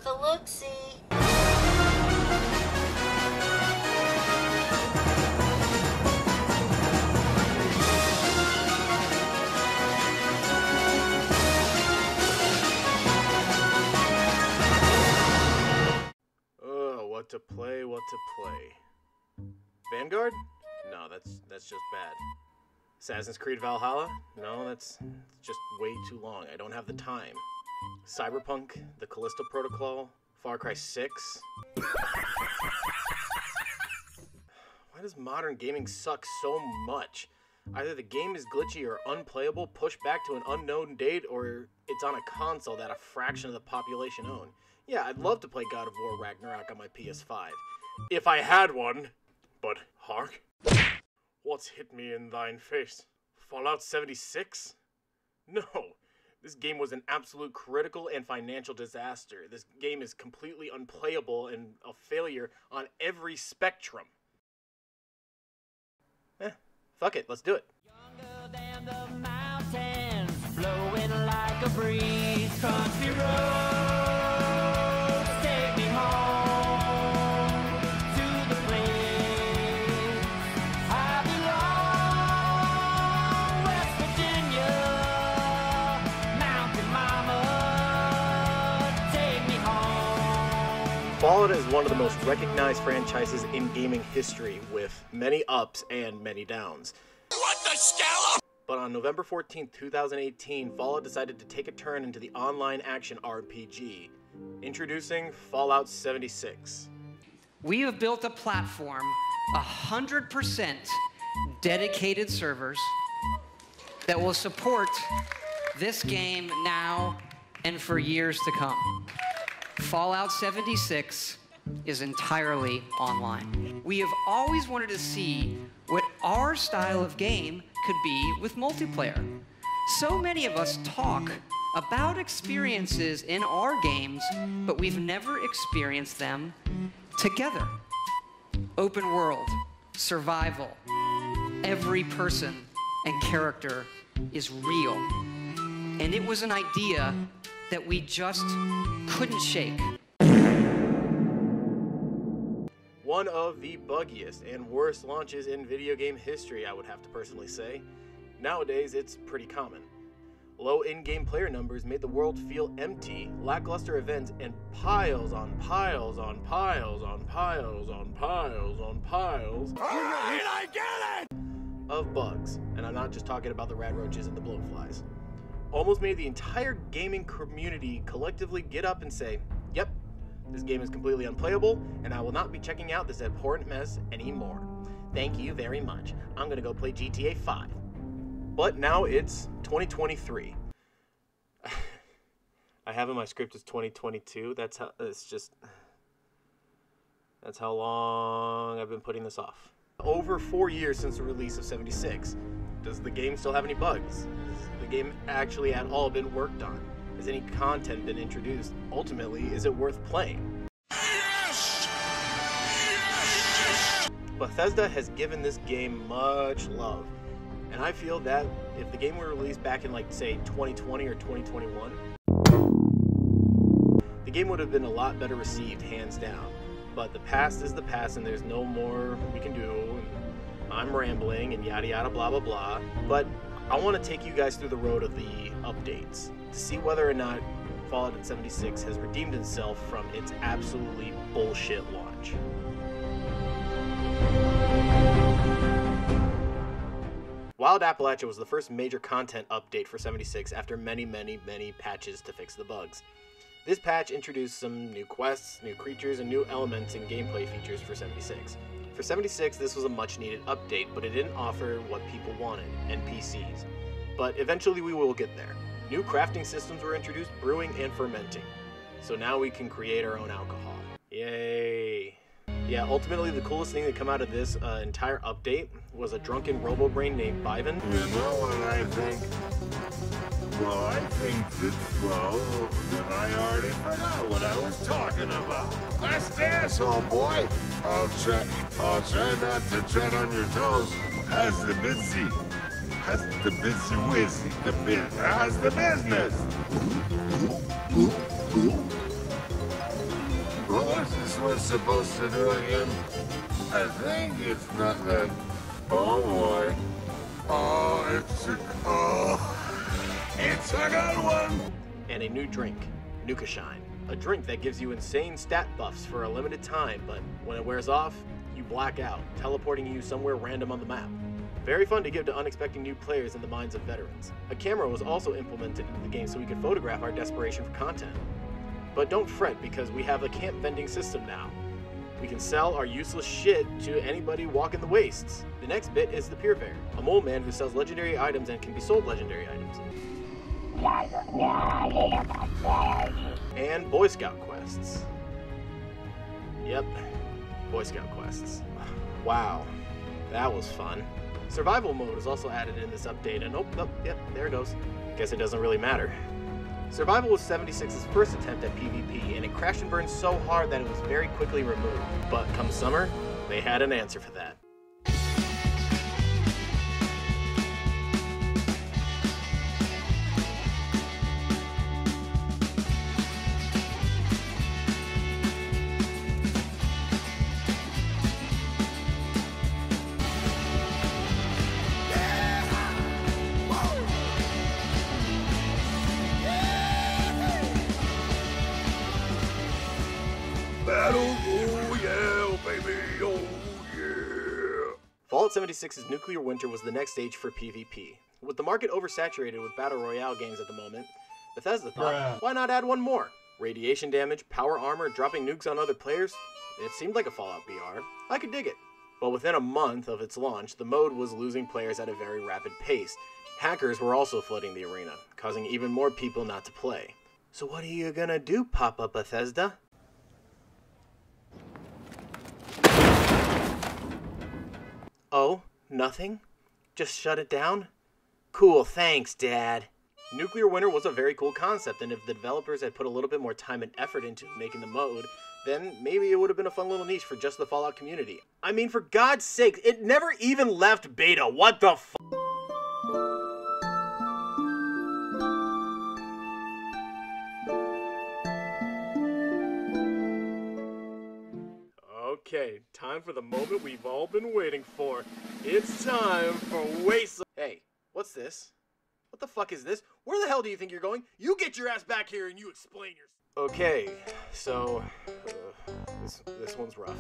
a look-see. What to play, what to play. Vanguard? No, that's just bad. Assassin's Creed Valhalla? No, that's just way too long. I don't have the time. Cyberpunk, the Callisto Protocol, Far Cry 6. Why does modern gaming suck so much? Either the game is glitchy or unplayable, pushed back to an unknown date, or it's on a console that a fraction of the population own. Yeah, I'd love to play God of War Ragnarok on my PS5. If I had one. But, hark. What's hit me in thine face? Fallout 76? No. This game was an absolute critical and financial disaster. This game is completely unplayable and a failure on every spectrum. Fuck it, let's do it. Younger than the mountains, blowing like a breeze, country roads, take me home to the place I belong, West Virginia, mountain mama, take me home. Fallout is one of the most recognized franchises in gaming history, with many ups and many downs. What the scallop? But on November 14th, 2018, Fallout decided to take a turn into the online action RPG. Introducing Fallout 76. We have built a platform, 100% dedicated servers that will support this game now and for years to come. Fallout 76 is entirely online. We have always wanted to see what our style of game could be with multiplayer. So many of us talk about experiences in our games, but we've never experienced them together. Open world, survival, every person and character is real. And it was an idea that we just couldn't shake. One of the buggiest and worst launches in video game history, I would have to personally say. Nowadays, it's pretty common. Low in-game player numbers made the world feel empty, lackluster events, and piles on piles on piles on piles on piles on piles. Alright, I get it! Of bugs, and I'm not just talking about the rad roaches and the blowflies. Almost made the entire gaming community collectively get up and say, yep, this game is completely unplayable, and I will not be checking out this abhorrent mess anymore. Thank you very much. I'm gonna go play GTA 5. But now it's 2023. I have in my script as 2022. That's how long I've been putting this off. Over 4 years since the release of 76. Does the game still have any bugs? Has the game actually at all been worked on? Has any content been introduced? Ultimately, is it worth playing? Yes! Yes! Bethesda has given this game much love, and I feel that if the game were released back in, like, say, 2020 or 2021, the game would have been a lot better received, hands down. But the past is the past, and there's no more we can do, and I'm rambling, and yada yada blah blah blah. But I want to take you guys through the road of the updates to see whether or not Fallout 76 has redeemed itself from its absolutely bullshit launch. Wild Appalachia was the first major content update for 76 after many patches to fix the bugs. This patch introduced some new quests, new creatures, and new elements and gameplay features for 76. For 76, this was a much needed update, but it didn't offer what people wanted, NPCs. But eventually we will get there. New crafting systems were introduced, brewing and fermenting. So now we can create our own alcohol. Yay! Yeah, ultimately the coolest thing that come out of this entire update was a drunken robo-brain named Byven. You know what I think? Well, I think that, well, that I already forgot what I was talking about. That's the asshole, boy. I'll try not to tread on your toes. How's the busy? How's the busy whiz? How's the business? What's this one supposed to do again? I think it's not that. Oh boy. Oh, it's a good one! And a new drink, Nuka Shine. A drink that gives you insane stat buffs for a limited time, but when it wears off, you black out, teleporting you somewhere random on the map. Very fun to give to unexpected new players in the minds of veterans. A camera was also implemented into the game so we could photograph our desperation for content. But don't fret, because we have a camp vending system now. We can sell our useless shit to anybody walking the wastes. The next bit is the Peer Fair, a mole man who sells legendary items and can be sold legendary items. And Boy Scout quests. Yep, Boy Scout quests. Wow, that was fun. Survival mode was also added in this update, and yep, there it goes. Guess it doesn't really matter. Survival was 76's first attempt at PvP, and it crashed and burned so hard that it was very quickly removed. But come summer, they had an answer for that. Battle Royale, baby, oh yeah! Fallout 76's Nuclear Winter was the next stage for PvP. With the market oversaturated with Battle Royale games at the moment, Bethesda thought, why not add one more? Radiation damage, power armor, dropping nukes on other players? It seemed like a Fallout BR. I could dig it. But within a month of its launch, the mode was losing players at a very rapid pace. Hackers were also flooding the arena, causing even more people not to play. So what are you gonna do, Papa Bethesda? Oh, nothing? Just shut it down? Cool, thanks, Dad. Nuclear Winter was a very cool concept, and if the developers had put a little bit more time and effort into making the mode, then maybe it would have been a fun little niche for just the Fallout community. I mean, for God's sake, it never even left beta. What the f***? Okay, time for the moment we've all been waiting for. It's time for Wasteland. Hey, what's this? What the fuck is this? Where the hell do you think you're going? You get your ass back here and you explain yourself. Okay, so this one's rough.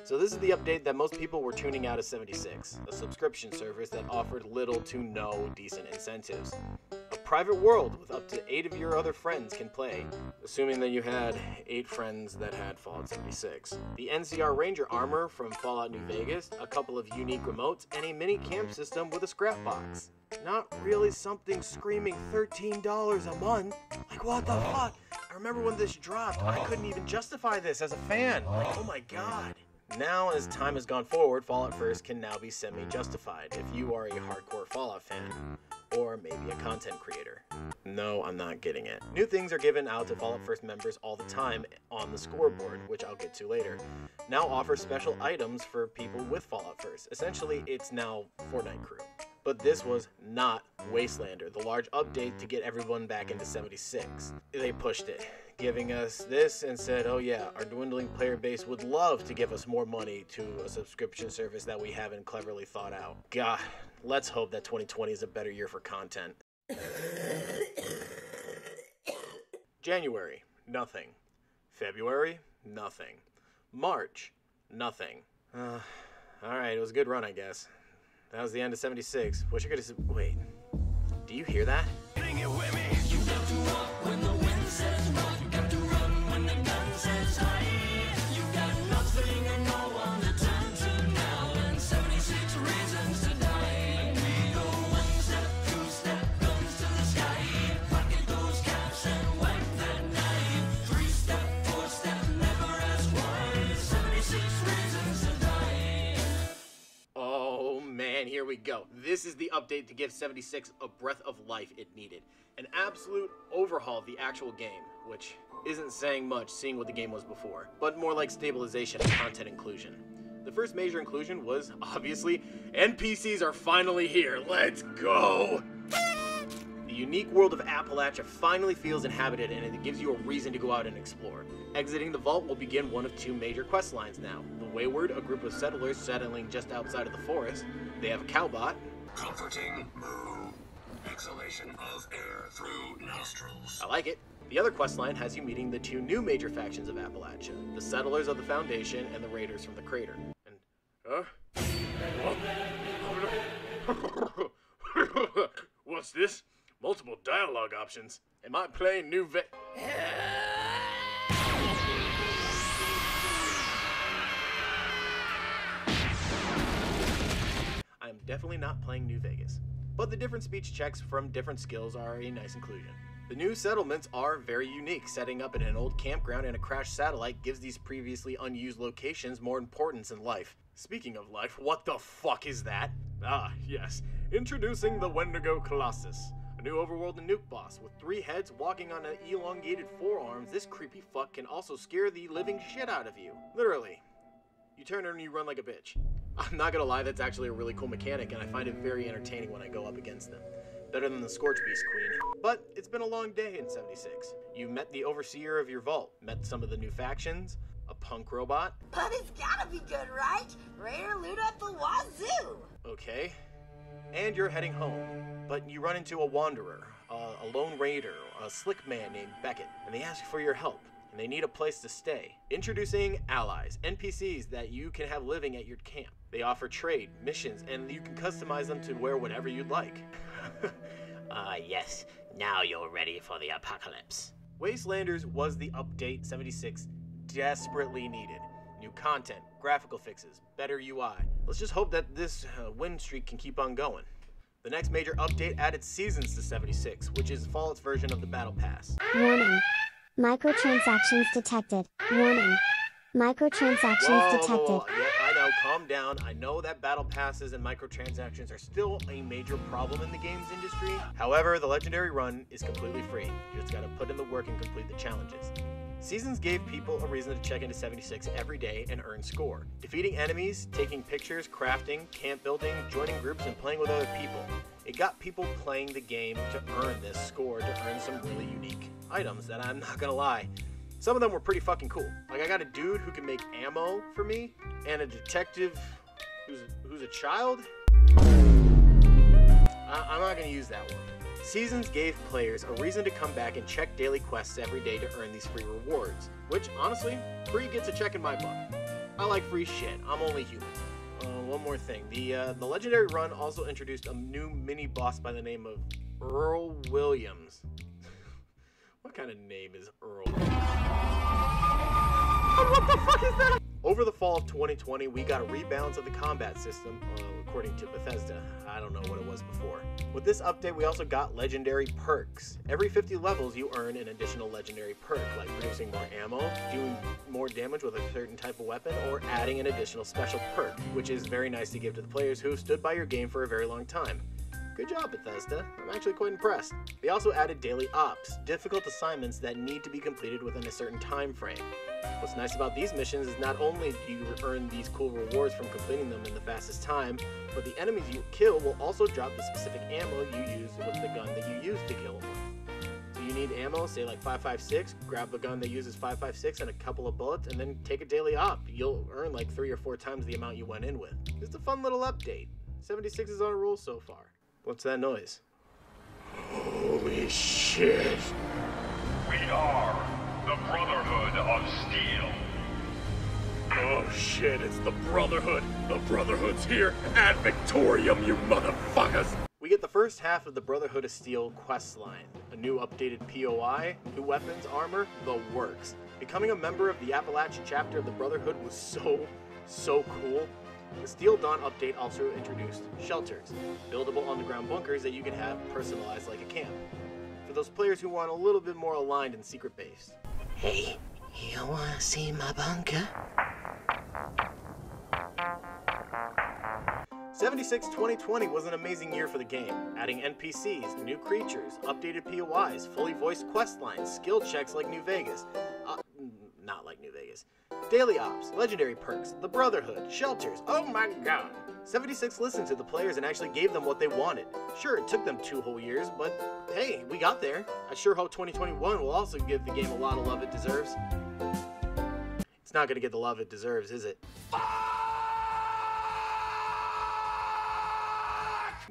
So this is the update that most people were tuning out of 76, a subscription service that offered little to no decent incentives. A private world with up to 8 of your other friends can play, assuming that you had 8 friends that had Fallout 76. The NCR Ranger armor from Fallout New Vegas, a couple of unique remotes, and a mini camp system with a scrap box. Not really something screaming $13 a month. Like, what the fuck? I remember when this dropped, I couldn't even justify this as a fan. Like, oh my god. Now, as time has gone forward, Fallout First can now be semi-justified if you are a hardcore Fallout fan, or maybe a content creator. No, I'm not getting it. New things are given out to Fallout First members all the time on the scoreboard, which I'll get to later. Now offer special items for people with Fallout First. Essentially, it's now Fortnite Crew. But this was not Wastelander, the large update to get everyone back into 76. They pushed it, giving us this and said, oh yeah, our dwindling player base would love to give us more money to a subscription service that we haven't cleverly thought out. God, let's hope that 2020 is a better year for content. January, nothing. February, nothing. March, nothing. Alright, it was a good run, I guess. That was the end of 76. Wish I could have... Wait. Do you hear that? Bring it with me. You got to walk when the wind says walk. You got to run when the gun says hide. You got nothing and no one to turn to now. And 76 reasons to die. We go 1 step, 2 step, guns to the sky. Pocket those caps and wipe that knife. 3 step, 4 step, never ask why. 76 reasons to die. Oh man, here we go. This is the update to give 76 a breath of life it needed. An absolute overhaul of the actual game, which isn't saying much seeing what the game was before, but more like stabilization and content inclusion. The first major inclusion was, obviously, NPCs are finally here. Let's go! The unique world of Appalachia finally feels inhabited, and it gives you a reason to go out and explore. Exiting the vault will begin one of two major quest lines now. The Wayward, a group of settlers settling just outside of the forest. They have a cowbot. Comforting moo. Exhalation of air through nostrils. I like it. The other quest line has you meeting the two new major factions of Appalachia, the Settlers of the Foundation and the Raiders from the Crater. And, what's this? Multiple dialogue options. Am I playing New Vegas? I am definitely not playing New Vegas. But the different speech checks from different skills are a nice inclusion. The new settlements are very unique. Setting up in an old campground and a crashed satellite gives these previously unused locations more importance in life. Speaking of life, what the fuck is that? Ah, yes. Introducing the Wendigo Colossus. A new overworld and nuke boss. With 3 heads walking on elongated forearms, this creepy fuck can also scare the living shit out of you. Literally. You turn and you run like a bitch. I'm not gonna lie, that's actually a really cool mechanic, and I find it very entertaining when I go up against them. Better than the Scorch Beast Queen. But it's been a long day in 76. You met the overseer of your vault, met some of the new factions, a punk robot. But it's gotta be good, right? Rare loot up the wazoo! Okay. And you're heading home. But you run into a wanderer, a lone raider, a slick man named Beckett, and they ask for your help. And they need a place to stay. Introducing allies, NPCs that you can have living at your camp. They offer trade, missions, and you can customize them to wear whatever you'd like. Yes. Now you're ready for the apocalypse. Wastelanders was the update 76 desperately needed. New content, graphical fixes, better UI. Let's just hope that this win streak can keep on going. The next major update added seasons to 76, which is Fallout's version of the Battle Pass. Warning. Microtransactions detected. Warning. Microtransactions detected. Whoa. Yeah, I know, calm down. I know that battle passes and microtransactions are still a major problem in the games industry. However, the Legendary Run is completely free. You just gotta put in the work and complete the challenges. Seasons gave people a reason to check into 76 every day and earn score. Defeating enemies, taking pictures, crafting, camp building, joining groups, and playing with other people. It got people playing the game to earn this score, to earn some really unique items that I'm not gonna lie. Some of them were pretty fucking cool. Like, I got a dude who can make ammo for me, and a detective who's a child. I'm not gonna use that one. Seasons gave players a reason to come back and check daily quests every day to earn these free rewards, which, honestly, free gets a check in my book. I like free shit. I'm only human. One more thing. The Legendary Run also introduced a new mini-boss by the name of Earl Williams. What kind of name is Earl? What the fuck is that? Over the fall of 2020, we got a rebalance of the combat system, according to Bethesda. I don't know what it was before. With this update, we also got legendary perks. Every 50 levels, you earn an additional legendary perk, like producing more ammo, doing more damage with a certain type of weapon, or adding an additional special perk, which is very nice to give to the players who have stood by your game for a very long time. Good job, Bethesda. I'm actually quite impressed. They also added daily ops, difficult assignments that need to be completed within a certain time frame. What's nice about these missions is not only do you earn these cool rewards from completing them in the fastest time, but the enemies you kill will also drop the specific ammo you use with the gun that you use to kill them with. So you need ammo, say like 5.56, grab the gun that uses 5.56 and a couple of bullets, and then take a daily op. You'll earn like 3 or 4 times the amount you went in with. It's a fun little update. 76 is on a roll so far. What's that noise? Holy shit. We are the Brotherhood of Steel. Oh shit, it's the Brotherhood. The Brotherhood's here. Ad Victorium, you motherfuckers. We get the first half of the Brotherhood of Steel quest line. A new updated POI, new weapons, armor, the works. Becoming a member of the Appalachian chapter of the Brotherhood was so cool. The Steel Dawn update also introduced shelters, buildable underground bunkers that you can have personalized like a camp, for those players who want a little bit more aligned in secret base. Hey, you wanna see my bunker? 76 2020 was an amazing year for the game, adding NPCs, new creatures, updated POIs, fully voiced quest lines, skill checks like New Vegas. Not like New Vegas. Daily ops, legendary perks, the Brotherhood, shelters, oh my god! 76 listened to the players and actually gave them what they wanted. Sure, it took them 2 whole years, but hey, we got there. I sure hope 2021 will also give the game a lot of love it deserves. It's not gonna get the love it deserves, is it?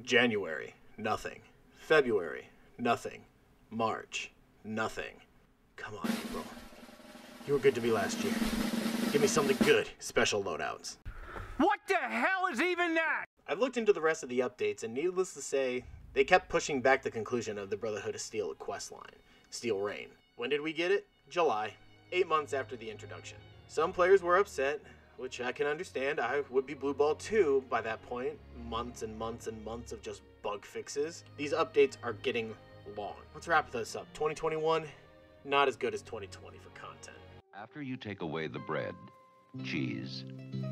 January, nothing. February, nothing. March, nothing. Come on, April. You were good to me last year. Give me something good. Special loadouts. What the hell is even that? I've looked into the rest of the updates, and needless to say, they kept pushing back the conclusion of the Brotherhood of Steel quest line, Steel Reign. When did we get it? July, 8 months after the introduction. Some players were upset, which I can understand. I would be blue ball too by that point. Months and months and months of just bug fixes. These updates are getting long. Let's wrap this up. 2021, not as good as 2020 for content. After you take away the bread, cheese,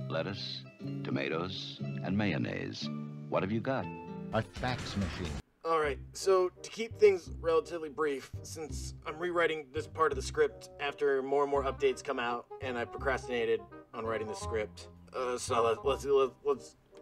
lettuce, tomatoes, and mayonnaise, what have you got? A fax machine. Alright, so to keep things relatively brief, since I'm rewriting this part of the script after more and more updates come out, and I procrastinated on writing the script, so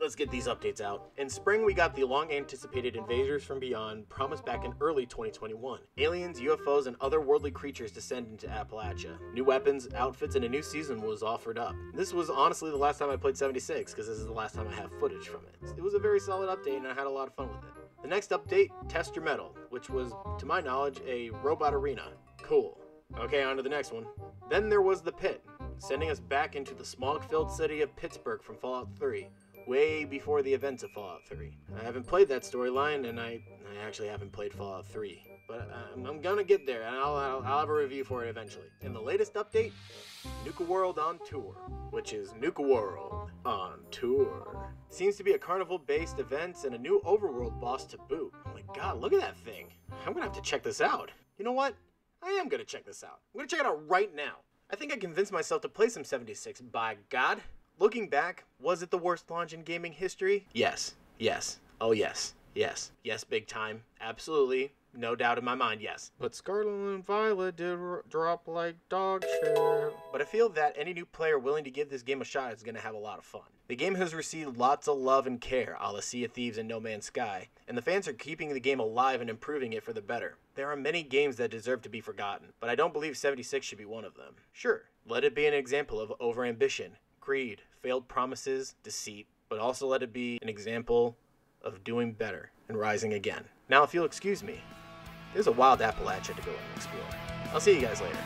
let's get these updates out. In spring, we got the long-anticipated Invaders from Beyond, promised back in early 2021. Aliens, UFOs, and otherworldly creatures descend into Appalachia. New weapons, outfits, and a new season was offered up. This was honestly the last time I played 76, because this is the last time I have footage from it. It was a very solid update, and I had a lot of fun with it. The next update, Test Your Metal, which was, to my knowledge, a robot arena. Cool. Okay, on to the next one. Then there was The Pit, sending us back into the smog-filled city of Pittsburgh from Fallout 3. Way before the events of Fallout 3. I haven't played that storyline, and I actually haven't played Fallout 3. But I'm gonna get there, and I'll have a review for it eventually. In the latest update, Nuka World on Tour, which is Nuka World on Tour. Seems to be a carnival-based event and a new overworld boss to boot. Oh my god, look at that thing. I'm gonna have to check this out. You know what? I am gonna check this out. I'm gonna check it out right now. I think I convinced myself to play some 76, by god. Looking back, was it the worst launch in gaming history? Yes. Yes. Oh yes. Yes. Yes, big time. Absolutely. No doubt in my mind, yes. But Scarlet and Violet did drop like dog shit. But I feel that any new player willing to give this game a shot is going to have a lot of fun. The game has received lots of love and care, a la Sea of Thieves and No Man's Sky, and the fans are keeping the game alive and improving it for the better. There are many games that deserve to be forgotten, but I don't believe 76 should be one of them. Sure, let it be an example of overambition, greed, failed promises, deceit, but also let it be an example of doing better and rising again. Now, if you'll excuse me, there's a wild Appalachia to go and explore. I'll see you guys later.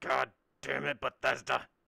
God damn it, Bethesda.